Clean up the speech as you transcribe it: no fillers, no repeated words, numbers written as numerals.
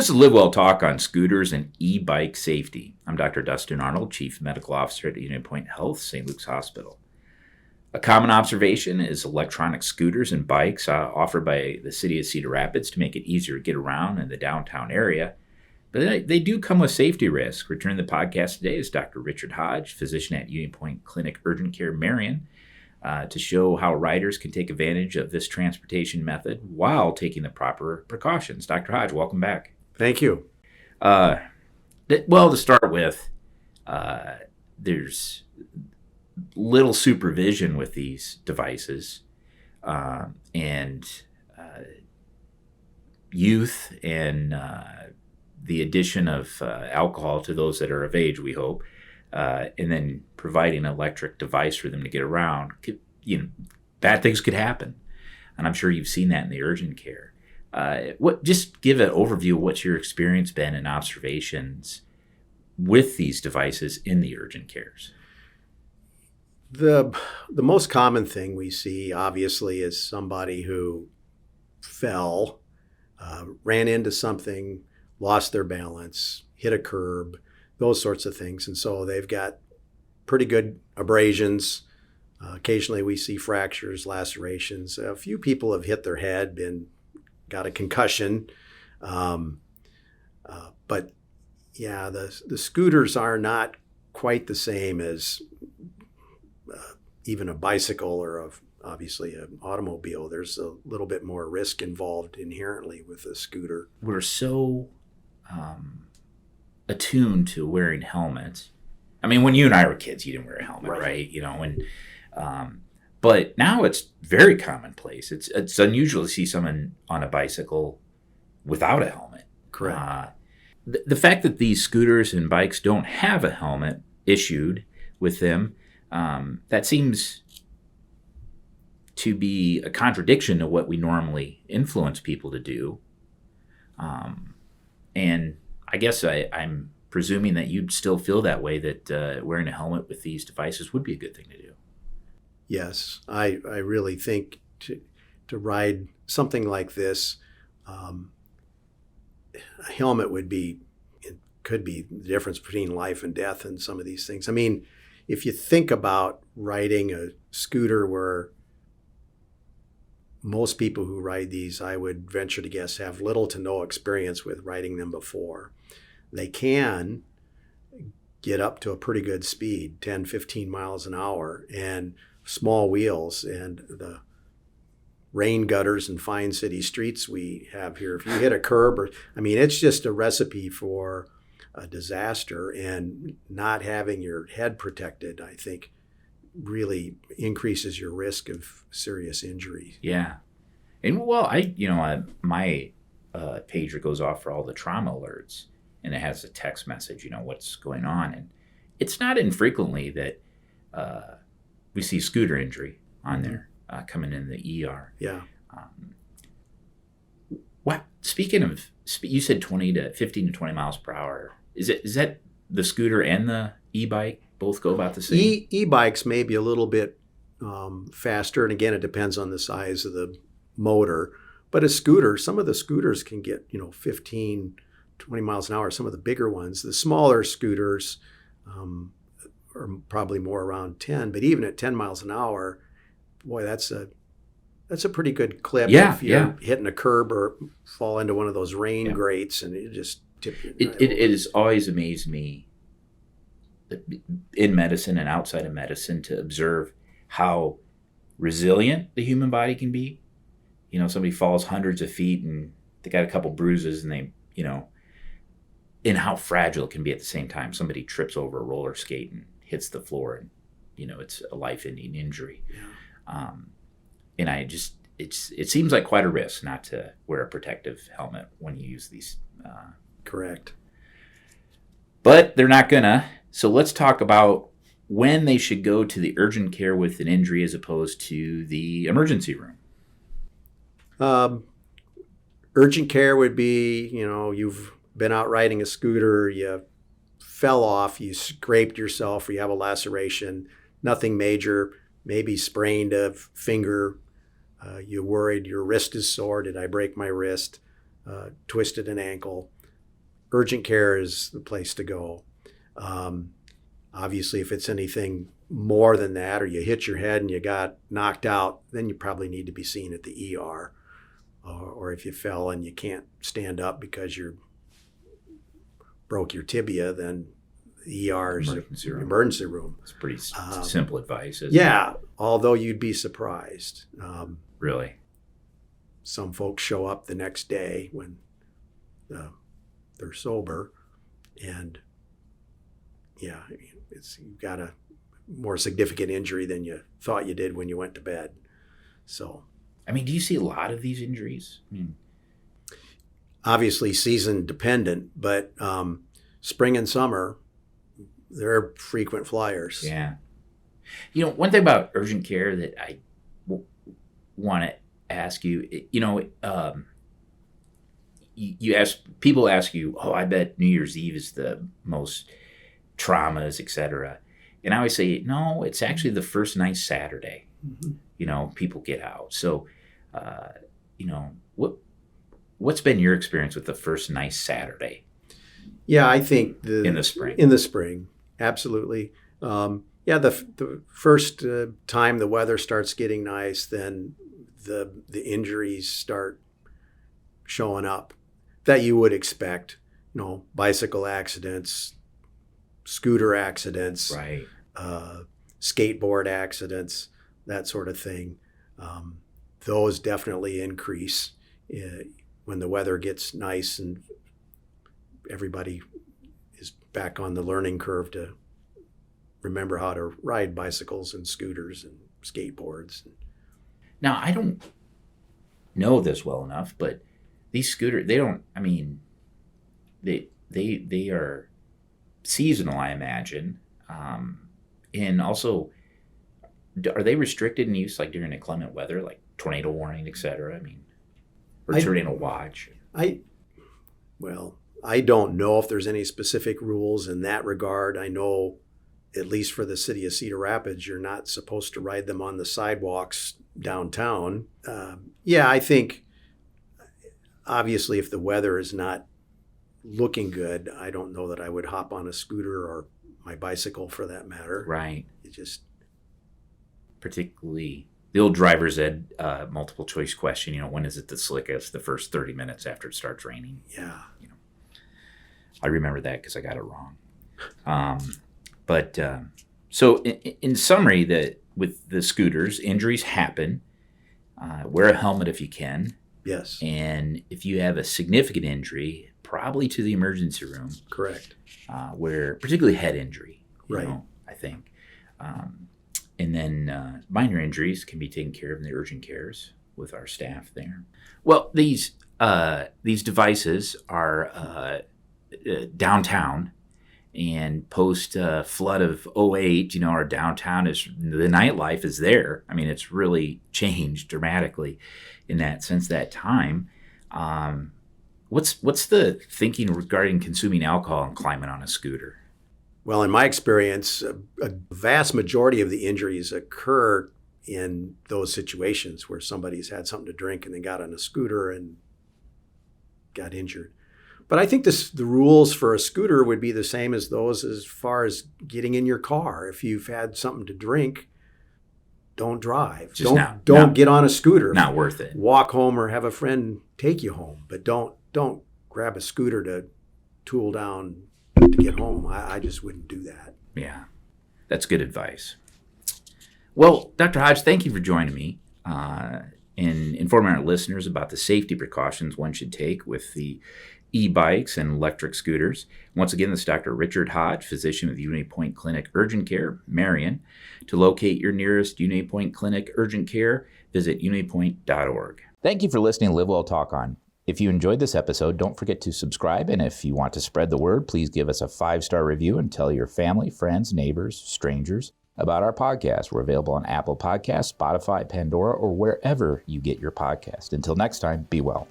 This is LiveWell Talk on scooters and e-bike safety. I'm Dr. Dustin Arnold, Chief Medical Officer at UnityPoint Health, St. Luke's Hospital. A common observation is electronic scooters and bikes offered by the City of Cedar Rapids to make it easier to get around in the downtown area. But they do come with safety risks. Returning the podcast today is Dr. Richard Hodge, physician at UnityPoint Clinic Urgent Care, Marion, to show how riders can take advantage of this transportation method while taking the proper precautions. Dr. Hodge, welcome back. Thank you. Well, to start with, there's little supervision with these devices, and youth and the addition of alcohol to those that are of age, we hope, and then providing an electric device for them to get around. Bad things could happen, and I'm sure you've seen that in the urgent care. Just give an overview of what's your experience been and observations with these devices in the urgent cares. The most common thing we see, obviously, is somebody who fell, ran into something, lost their balance, hit a curb, those sorts of things. And so they've got pretty good abrasions. Occasionally we see fractures, lacerations. A few people have hit their head, got a concussion. But yeah, the scooters are not quite the same as even a bicycle or obviously an automobile. There's a little bit more risk involved inherently with a scooter. We're so attuned to wearing helmets. I mean, when you and I were kids, you didn't wear a helmet, right? But now it's very commonplace. It's unusual to see someone on a bicycle without a helmet. Correct. The fact that these scooters and bikes don't have a helmet issued with them, that seems to be a contradiction to what we normally influence people to do. And I guess I'm presuming that you'd still feel that way, that wearing a helmet with these devices would be a good thing to do. Yes, I really think to ride something like this, a helmet could be the difference between life and death in some of these things. I mean, if you think about riding a scooter, where most people who ride these, I would venture to guess, have little to no experience with riding them before. They can get up to a pretty good speed, 10, 15 miles an hour, and small wheels, and the rain gutters and fine city streets we have here. If you hit a curb, it's just a recipe for a disaster, and not having your head protected, I think, really increases your risk of serious injury. Yeah. And well, my pager goes off for all the trauma alerts, and it has a text message, what's going on. And it's not infrequently that we see scooter injury on there coming in the ER. Yeah. Speaking of, you said 15 to 20 miles per hour. Is that the scooter and the e-bike both go about the same? E-bikes may be a little bit faster, and again, it depends on the size of the motor. But some of the scooters can get 15, 20 miles an hour. Some of the bigger ones, the smaller scooters, are probably more around 10. But even at 10 miles an hour, boy, that's a pretty good clip. Yeah, if you're hitting a curb or fall into one of those rain grates, and it just tip you. It has always amazed me, in medicine and outside of medicine, to observe how resilient the human body can be. Somebody falls hundreds of feet and they got a couple bruises, and and how fragile it can be at the same time. Somebody trips over a roller skate and hits the floor, and it's a life-ending injury. Yeah. And it seems like quite a risk not to wear a protective helmet when you use these. Correct. But they're not gonna. So let's talk about when they should go to the urgent care with an injury as opposed to the emergency room. Urgent care would be, you've been out riding a scooter, you fell off, you scraped yourself, or you have a laceration, nothing major, maybe sprained a finger, you're worried your wrist is sore, did I break my wrist, twisted an ankle. urgent care is the place to go. Obviously, if it's anything more than that, or you hit your head and you got knocked out, then you probably need to be seen at the ER. Or if you fell and you can't stand up because you broke your tibia, then the ER is emergency room. It's pretty simple advice, isn't it? Yeah, although you'd be surprised. Really? Some folks show up the next day when they're sober, and yeah, you've got a more significant injury than you thought you did when you went to bed. So, I mean, do you see a lot of these injuries? Obviously season dependent, but spring and summer, they're frequent flyers. Yeah. One thing about urgent care that I want to ask you, people ask you, oh, I bet New Year's Eve is the most traumas, etc. And I always say, no, it's actually the first nice Saturday. Mm-hmm. People get out. So, what's been your experience with the first nice Saturday? Yeah, I think in the spring. In the spring, absolutely. The first time the weather starts getting nice, then the injuries start showing up that you would expect. Bicycle accidents, scooter accidents, right? Skateboard accidents, that sort of thing. Those definitely increase when the weather gets nice and everybody is back on the learning curve to remember how to ride bicycles and scooters and skateboards. Now, I don't know this well enough, but these scooters, they are seasonal, I imagine. And also, are they restricted in use like during inclement weather, like tornado warning, et cetera? Or tornado watch? I don't know if there's any specific rules in that regard. I know, at least for the City of Cedar Rapids, you're not supposed to ride them on the sidewalks downtown. I think, obviously, if the weather is not looking good, I don't know that I would hop on a scooter or my bicycle for that matter. Right. It just... Particularly the old driver's ed multiple choice question, when is it the slickest? The first 30 minutes after it starts raining. Yeah. I remember that because I got it wrong. So in summary, with the scooters, injuries happen. Wear a helmet if you can. Yes. And if you have a significant injury, probably to the emergency room. Correct. Where particularly head injury, right. I think. And then minor injuries can be taken care of in the urgent cares with our staff there. Well, these devices are downtown, and post flood of 2008, our downtown the nightlife is there. It's really changed dramatically in that since that time. What's the thinking regarding consuming alcohol and climbing on a scooter? Well, in my experience, a vast majority of the injuries occur in those situations where somebody's had something to drink and then got on a scooter and got injured. But I think the rules for a scooter would be the same as those as far as getting in your car. If you've had something to drink, don't drive. Don't get on a scooter. Not worth it. Walk home or have a friend take you home, but don't grab a scooter to tool down to get home. I just wouldn't do that. Yeah, that's good advice. Well, Dr. Hodge, thank you for joining me in informing our listeners about the safety precautions one should take with the e-bikes and electric scooters. Once again, this is Dr. Richard Hodge, physician with UnityPoint Clinic Urgent Care, Marion. To locate your nearest UnityPoint Clinic Urgent Care, visit unitypoint.org. Thank you for listening to LiveWell Talk On. If you enjoyed this episode, don't forget to subscribe, and if you want to spread the word, please give us a 5-star review and tell your family, friends, neighbors, strangers about our podcast. We're available on Apple Podcasts, Spotify, Pandora, or wherever you get your podcast. Until next time, be well.